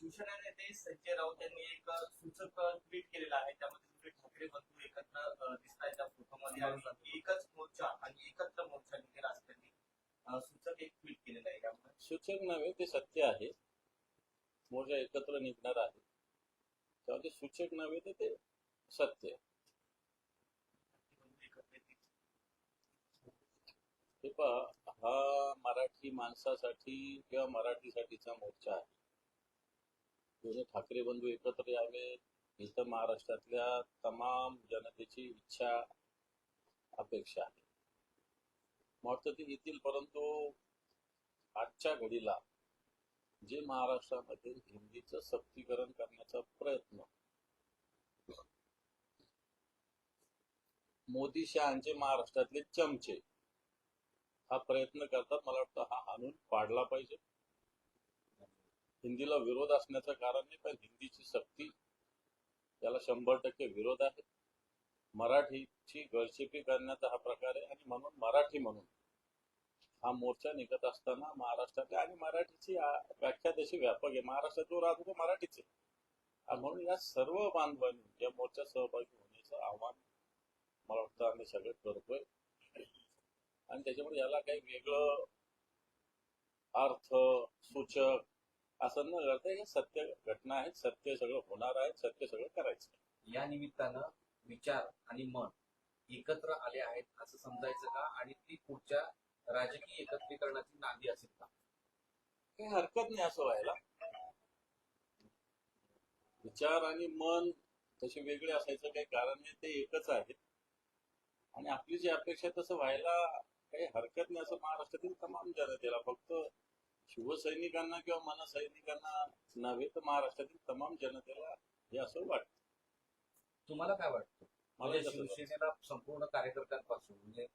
शिवसेना नेते संजय राऊत यांनी एक सूचक ट्विट केलेलं आहे. त्यामध्ये तुम्ही ठाकरे बंधू एकत्र दिसताय त्या फोटोमध्ये आणि एकच मोर्चा आणि एकत्र मोर्चा निघेल असं त्यांनी सूचक एक ट्विट केलेलं आहे. त्यामुळे सूचक नव्हे, ते सत्य आहे. मोर्चा एकत्र निघणार आहे तेव्हा ते सूचक नव्हे, तर ते सत्य आहे. हे पहा, हा मराठी माणसासाठी किंवा मराठीसाठीचा मोर्चा आहे. दोन्ही ठाकरे बंधू एकत्र यावे इथं महाराष्ट्रातल्या तमाम जनतेची इच्छा अपेक्षा आहे. मला वाटतं ते येतील, परंतु आजच्या घडीला जे महाराष्ट्रामध्ये हिंदीचं सक्तीकरण करण्याचा प्रयत्न मोदी शहांचे महाराष्ट्रातले चमचे हा प्रयत्न करतात, मला वाटतं हा हाणून पाडला पाहिजे. हिंदीला विरोध असण्याचं कारण नाही, पण हिंदीची सक्ती याला 100% विरोध आहे. मराठीची गळचेपी करण्याचा हा प्रकार आहे आणि म्हणून मराठी म्हणून हा मोर्चा निघत असताना महाराष्ट्रातल्या आणि मराठीची व्याख्या तशी व्यापक आहे. महाराष्ट्रात जो राहतो तो मराठीच आहे. आणि म्हणून या सर्व बांधवांनी या मोर्चात सहभागी होण्याचं आव्हान मला वाटतं आम्ही सगळे करतोय. आणि त्याच्यामुळे याला काही वेगळं अर्थ सूचक असं न करता हे सत्य घटना आहेत, सत्य सगळं होणार आहे, सत्य सगळं करायचं. या निमित्तानं विचार आणि मन एकत्र आले आहेत असं समजायचं का, आणि ती पुढच्या राजकीय एकत्रीकरणाची नांदी असेल का? काही हरकत नाही असं व्हायला. विचार आणि मन तसे वेगळे असायचं काही कारण नाही, ते एकच आहेत. आणि आपली जी अपेक्षा आहे तसं व्हायला काही हरकत नाही असं महाराष्ट्रातील तमाम जनतेला, फक्त शिवसैनिकांना किंवा मनसैनिकांना नव्हे तर महाराष्ट्रातील तमाम जनतेला हे असं वाटतं. तुम्हाला काय वाटतं? मला शिवसेनेला संपूर्ण कार्यकर्त्यांपासून म्हणजे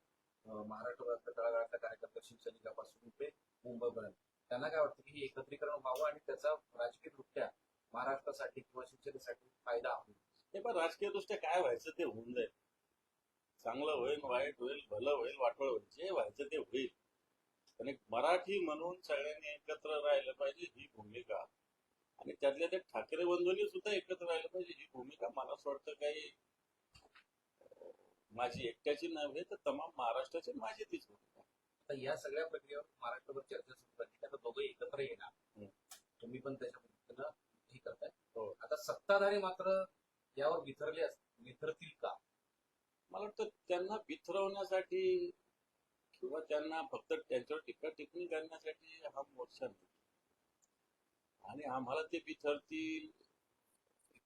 महाराष्ट्र तळागाळातल्या कार्यकर्ते शिवसैनिकापासून ते मुंबईपर्यंत त्यांना काय वाटतं की हे एकत्रीकरण व्हावं आणि त्याचा राजकीय दृष्ट्या महाराष्ट्रासाठी किंवा शिवसेनेसाठी फायदा होईल? हे पण राजकीय दृष्ट्या काय व्हायचं ते होऊन जाईल. चांगलं होईल, वाईट होईल, भलं होईल, वाटोळ होईल, जे व्हायचं ते होईल. पण एक मराठी म्हणून सगळ्यांनी एकत्र राहिलं पाहिजे ही भूमिका, आणि त्यातल्या त्या ठाकरे बंधूंनी सुद्धा एकत्र राहिलं पाहिजे ही भूमिका मला असं वाटतं काही माझी एकट्याची नव्हे तर तमाम महाराष्ट्राची माझी तीच भूमिका. आता या सगळ्या प्रक्रियेवर महाराष्ट्रभर चर्चा सुरू झाली. आता दोघं एकत्र येणार, तुम्ही पण त्याच्या पद्धतीनं हे करताय. आता सत्ताधारी मात्र यावर विसरतील का? मला वाटतं त्यांना बिथरवण्यासाठी किंवा त्यांना फक्त त्यांच्यावर टीका टिप्पणी करण्यासाठी हा मोर्चा नाही. आणि आम्हाला ते बिथरतील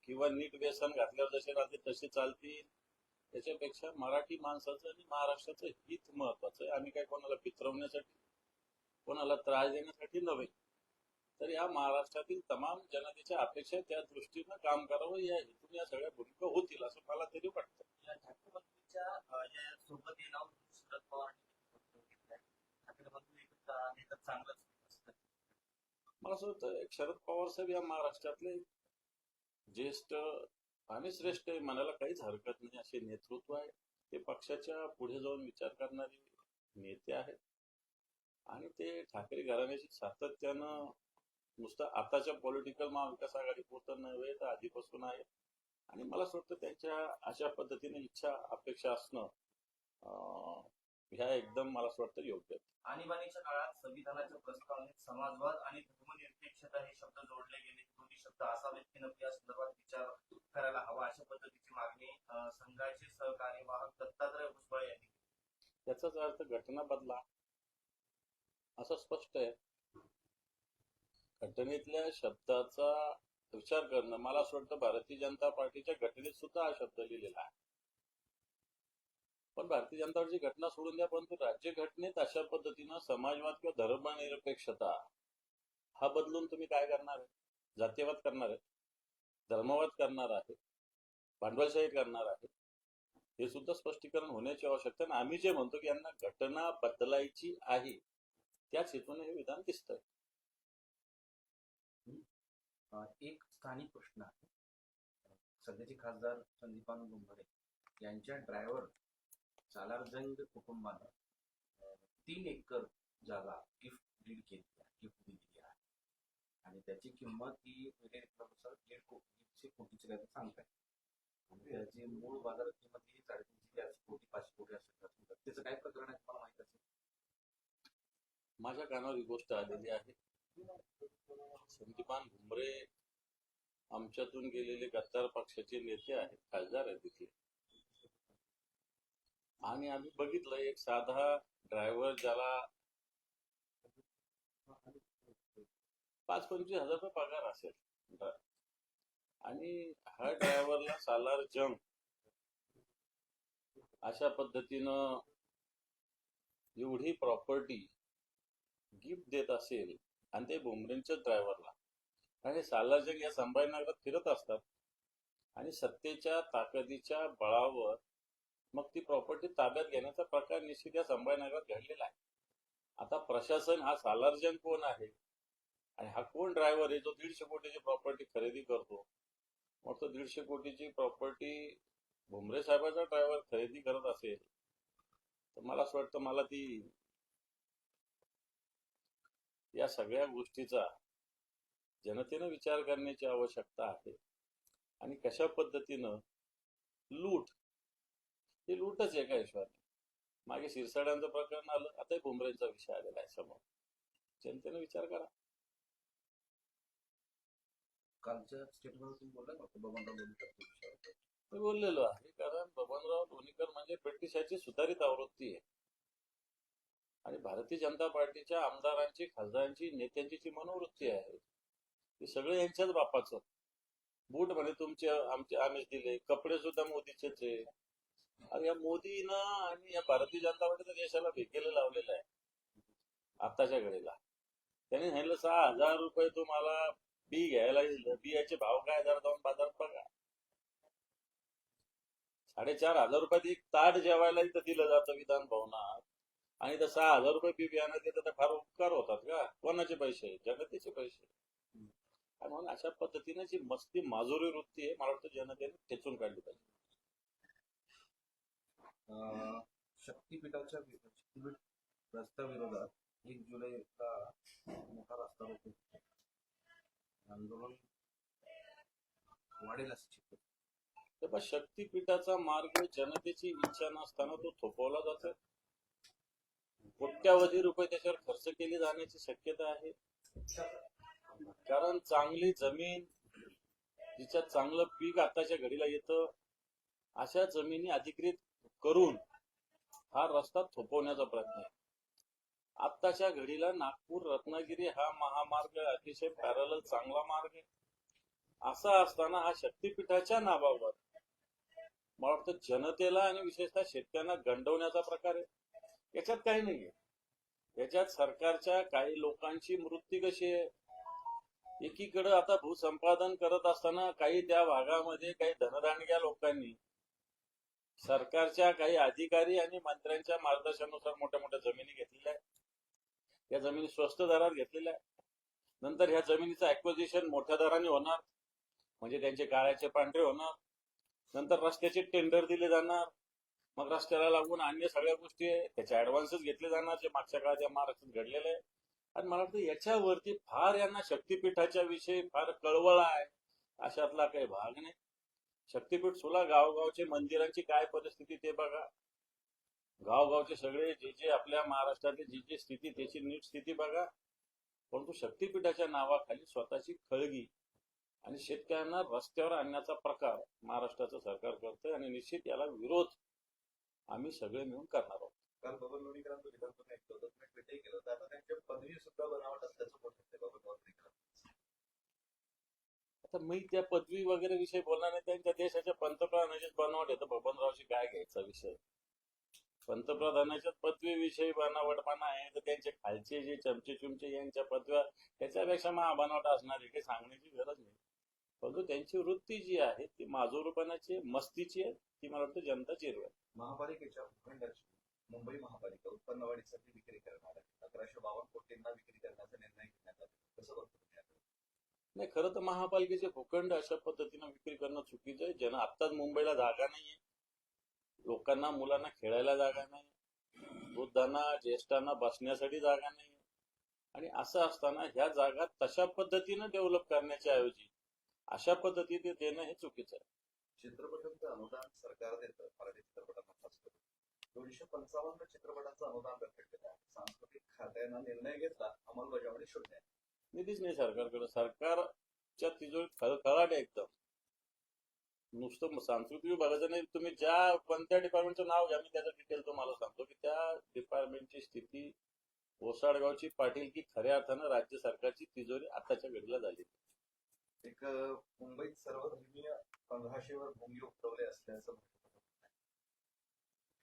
किंवा नीट व्यसन घातल्यावर जसे राहते तसे चालतील त्याच्यापेक्षा मराठी माणसाचं आणि महाराष्ट्राचं हित महत्वाचं आहे. आम्ही काय कोणाला बिथरवण्यासाठी कोणाला त्रास देण्यासाठी नव्हे, तर या महाराष्ट्रातील तमाम जनतेच्या अपेक्षा त्या दृष्टीनं काम करावं या हेतून या सगळ्या भूमिका होतील असं मला तरी वाटतं. या ठाकरे बंधूंच्या सोबत येणार शरद पवार ठाकरे बंधू एकत्र आले तर चांगलंच असतं. मला असं वाटतं एक शरद पवार साहेब या महाराष्ट्रातले ज्येष्ठ आणि श्रेष्ठ म्हणायला काहीच हरकत नाही असे नेतृत्व आहे. ते पक्षाच्या पुढे जाऊन विचार करणारे नेते आहेत आणि ते ठाकरे घराण्याशी सातत्यानं नुसतं आताच्या पॉलिटिकल महाविकास आघाडी पुरतं नव्हे तर आधीपासून आहे. आणि मला असं वाटतं त्यांच्या अशा पद्धतीने इच्छा अपेक्षा असणं ह्या एकदम मला असं वाटतं योग्य आहे. आणीबाणीच्या काळात संविधानाच्या प्रस्तावनेत समाजवाद आणि धर्मनिरपेक्षता हे शब्द जोडले गेले. दोन्ही शब्द असावेत की नको या संदर्भात विचार करायला हवा अशा पद्धतीची मागणी संघाचे सहकार्यवाहक दत्तात्रय भुजबळ यांनी केली. त्याचाच अर्थ घटना बदला असं स्पष्ट आहे. घटनेतल्या शब्दाचा विचार करणं मला असं वाटतं भारतीय जनता पार्टीच्या घटनेत सुद्धा हा शब्द लिहिलेला आहे. पण भारतीय जनता पार्टीची घटना सोडून द्या, परंतु राज्यघटनेत अशा पद्धतीनं समाजवाद किंवा धर्मनिरपेक्षता हा बदलून तुम्ही काय करणार आहे? जातीयवाद करणार आहे, धर्मवाद करणार आहे, भांडवलशाही करणार आहे, हे सुद्धा स्पष्टीकरण होण्याची आवश्यकता आहे. आम्ही जे म्हणतो की यांना घटना बदलायची आहे त्याच हेतूने हे विधान दिसतंय. एक स्थानिक प्रश्न आहे. सध्याचे खासदार संदीपान गुंभरे यांच्या ड्रायव्हर सालारजंग कुटुंबानं 3 एकर जागा गिफ्ट दिलेली आहे. आणि त्याची किंमत ही नुसार 1.5 कोटीची काय सांगताय. आणि त्याची मूळ बाजारात किंमत ही 350 ते 400 कोटी 500 कोटी असतात. त्याचं काय प्रकरण आहे मला माहित असेल. माझ्या कानावर ही गोष्ट आलेली आहे. संदीपान भुमरे आमच्यातून गेलेले गद्दार पक्षाचे नेते आहेत, खासदार आहेत तिथले. आणि आम्ही बघितलं एक साधा ड्रायव्हर ज्याला 5-25 हजार रुपये पगार असेल आणि हा ड्रायव्हरला सालार जंग अशा पद्धतीनं एवढी प्रॉपर्टी गिफ्ट देत असेल आणि ते भुमरेंच्याच ड्रायव्हरला, आणि सालार जंग या संभाजीनगरात फिरत असतात आणि सत्तेच्या ताकदीच्या बळावर मग ती प्रॉपर्टी ताब्यात घेण्याचा प्रकार निश्चित या संभाजीनगरात घडलेला आहे. आता प्रशासन हा सालार जंग कोण आहे आणि हा कोण ड्रायव्हर आहे जो 150 कोटीची प्रॉपर्टी खरेदी करतो. मग तो 150 कोटीची प्रॉपर्टी भुमरे साहेबाचा ड्रायव्हर खरेदी करत असेल तर मला असं वाटतं मला ती या सगळ्या गोष्टीचा जनतेनं विचार करण्याची आवश्यकता आहे. आणि कशा पद्धतीनं लूट, ही लूटच एका हिशोबाने. मागे शिरसाड्यांचं प्रकरण आलं, आता भुमरेंचा विषय आलेला आहे समोर. जनतेनं विचार करा. कालच्या स्टेटमेंट तुम्ही बोलला ना बबनराव लोणीकर विषयावर. मी बोललेलो आहे, कारण बबनराव लोणीकर म्हणजे ब्रिटिशाची सुधारित आवृत्ती आहे. आणि भारतीय जनता पार्टीच्या आमदारांची, खासदारांची, नेत्यांची जी मनोवृत्ती आहे ती सगळे यांच्याच बापाचं. बूट म्हणे तुमचे आमचे आम्हीच दिले, कपडे सुद्धा मोदीचेच आहे. आणि या मोदीनं आणि या भारतीय जनता पार्टीच्या देशाला भिकेला लावलेलं आहे. आताच्या घडीला त्यांनी सांगितलं 6,000 रुपये तुम्हाला बी घ्यायला येईल. बियाचे भाव काय जरा जाऊन बाजारात बघा. 4,500 रुपयात एक ताट जेवायला इथं दिलं जातं विधान भवनात, आणि तर 6,000 रुपये बी बियाणं देतं तर फार उपकार होतात का? कोणाचे पैसे? जनतेचे पैसे. आणि म्हणून अशा पद्धतीने जी मस्ती माजुरी वृत्ती आहे मला वाटतं जनतेने ठेचून काढली पाहिजे. शक्तीपीठ रस्त्याविरोधात 1 जुलैला मोठा रस्ता रोको आंदोलन वाढेल असं चित्र. तेव्हा शक्तीपीठाचा मार्ग जनतेची इच्छा नसताना तो थोपवला जातो. कोट्यावधी रुपये त्याच्यावर खर्च केले जाण्याची शक्यता आहे. कारण चांगली जमीन जिच्यात चांगलं पीक आताच्या घडीला येतं अशा जमिनी अधिकृत करून हा रस्ता थोपवण्याचा प्रयत्न आहे. आत्ताच्या घडीला नागपूर रत्नागिरी हा महामार्ग अतिशय पॅरलल चांगला मार्ग आहे. असा असताना हा शक्तीपीठाच्या नावावर मला वाटतं जनतेला आणि विशेषतः शेतकऱ्यांना गंडवण्याचा प्रकार आहे. याच्यात काही नाहीये. याच्यात सरकारच्या काही लोकांची वृत्ती कशी आहे, एकीकडे आता भूसंपादन करत असताना काही त्या भागामध्ये काही धनदांडग्या लोकांनी सरकारच्या काही अधिकारी आणि मंत्र्यांच्या मार्गदर्शनानुसार मोठ्या मोठ्या जमिनी घेतलेल्या आहेत. या जमिनी स्वस्त दरात घेतलेल्या आहेत. नंतर ह्या जमिनीचं ऍक्विजिशन मोठ्या दराने होणार, म्हणजे त्यांचे काळ्याचे पांढरे होणार. नंतर रस्त्याचे टेंडर दिले जाणार. मग रस्त्याला लागून अन्य सगळ्या गोष्टी त्याचे ऍडव्हान्सेस घेतले जाणार, जे मागच्या काळात या महाराष्ट्रात घडलेले आहे. आणि मला वाटतं याच्यावरती फार यांना शक्तीपीठाच्या विषयी फार कळवळ आहे अशातला काही भाग नाही. शक्तीपीठ सुला गावगावचे मंदिरांची काय परिस्थिती ते बघा. गावगावचे सगळे जे आपल्या महाराष्ट्रातली जी स्थिती त्याची नीट स्थिती बघा. परंतु शक्तीपीठाच्या नावाखाली स्वतःची खळगी आणि शेतकऱ्यांना रस्त्यावर आणण्याचा प्रकार महाराष्ट्राचं सरकार करतंय आणि निश्चित याला विरोध आम्ही सगळे मिळून करणार आहोत. काल बबन लोणीकरांचं विधान तुम्ही ऐकलं होतं, तुम्ही ट्विटही केलं होतं. आता त्यांच्या पदवी सुद्धा बनावट असल्याचं बोलत बबन लोणीकर. आता मी त्या पदवी वगैरे विषयी बोलणार नाही. त्यांच्या देशाच्या पंतप्रधानाचीच बनावट येतं. बबनरावशी काय घ्यायचा विषय? पंतप्रधानाच्याच पदवीविषयी बनावटपणा आहे तर त्यांचे खालचे जे चमचे चुमचे यांच्या पदव्या त्याच्यापेक्षा महाबनावट असणार आहे काही सांगण्याची गरज नाही. परंतु त्यांची वृत्ती जी आहे ती माजुरपणाची, मस्तीची आहे, ती मला वाटतं जनता चिरवेल. महापालिकेच्या भूखंडाची मुंबई महापालिका उत्पन्न वाढीसाठी विक्री करणार आहे. 1152 कोटींना विक्री करण्याचा निर्णय घेण्यात आला. कसं बघतो तुम्ही? नाही, खरं तर महापालिकेचे भूखंड अशा पद्धतीनं विक्री करणं चुकीचं आहे. आत्ताच मुंबईला जागा नाहीये, लोकांना मुलांना खेळायला जागा नाही, वृद्धांना ज्येष्ठांना बसण्यासाठी जागा नाही, आणि असं असताना ह्या जागा तशा पद्धतीनं डेव्हलप करण्याच्या ऐवजी अशा पद्धतीने देणं हे चुकीचं आहे. चित्रपटांचं अनुदान सरकार देतं मराठी चित्रपटांना खास करून 255 चित्रपटांचं अनुदान रखडलेलं आहे. सांस्कृतिक खात्यानं निर्णय घेतला, अंमलबजावणी शून्य आहे. निधीच नाही सरकारकडे. सरकारच्या तिजोरीत खळखळाट आहे एकदम. नुसतं सांस्कृतिक विभागाचं नाही, तुम्ही ज्या कोणत्या डिपार्टमेंटचं नाव घ्या, मी त्याचं डिटेल तुम्हाला सांगतो की त्या डिपार्टमेंटची स्थिती ओसाडगावची पाटील की खऱ्या अर्थानं राज्य सरकारची तिजोरी आताच्या घडीला झाली. एक मुंबईत सर्वधर्मीय भाषेवर भोंगे उतरवले असल्याचं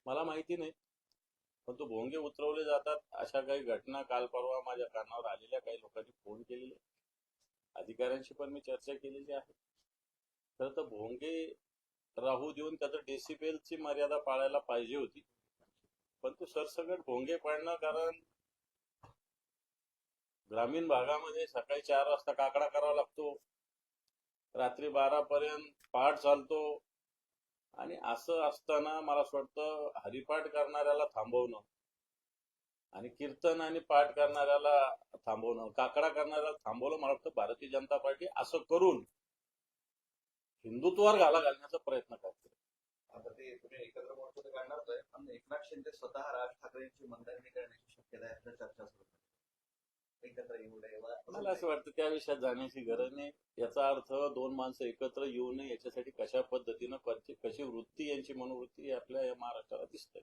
मला माहिती नाही, पण तो भोंगे उतरवले जातात अशा काही घटना काल परवा माझ्या कानावर आलेल्या काही लोकांनी फोन केलेले, अधिकाऱ्यांशी पण मी चर्चा केलेली आहे. तर भोंगे राहू देऊन त्याचं डेसिबेलची मर्यादा पाळायला पाहिजे होती, पण तो सरसकट भोंगे पाडणं, कारण ग्रामीण भागामध्ये सकाळी 4 वाजता काकडा करावा लागतो, रात्री 12 पर्यंत पाठ चालतो, आणि असं असताना मला असं वाटतं हरिपाठ करणाऱ्याला थांबवणं आणि कीर्तन आणि पाठ करणाऱ्याला थांबवणं, काकडा करणाऱ्याला थांबवलं, मला वाटतं भारतीय जनता पार्टी असं करून हिंदुत्वावर घाला घालण्याचा प्रयत्न करते. आता ते तुम्ही एकत्र मोर्चा तर काढणारच आहे, पण एकनाथ शिंदे स्वतः राज ठाकरेंची मनधरणी करण्याची शक्यता आहे, असं चर्चा सुरू आहे. एकत्र येऊ नये मला असं वाटतं त्या विषयात जाण्याची गरज नाही. याचा अर्थ दोन माणसं एकत्र येऊ नये याच्यासाठी कशा पद्धतीनं कशी वृत्ती, यांची मनोवृत्ती आपल्या या महाराष्ट्राला दिसते.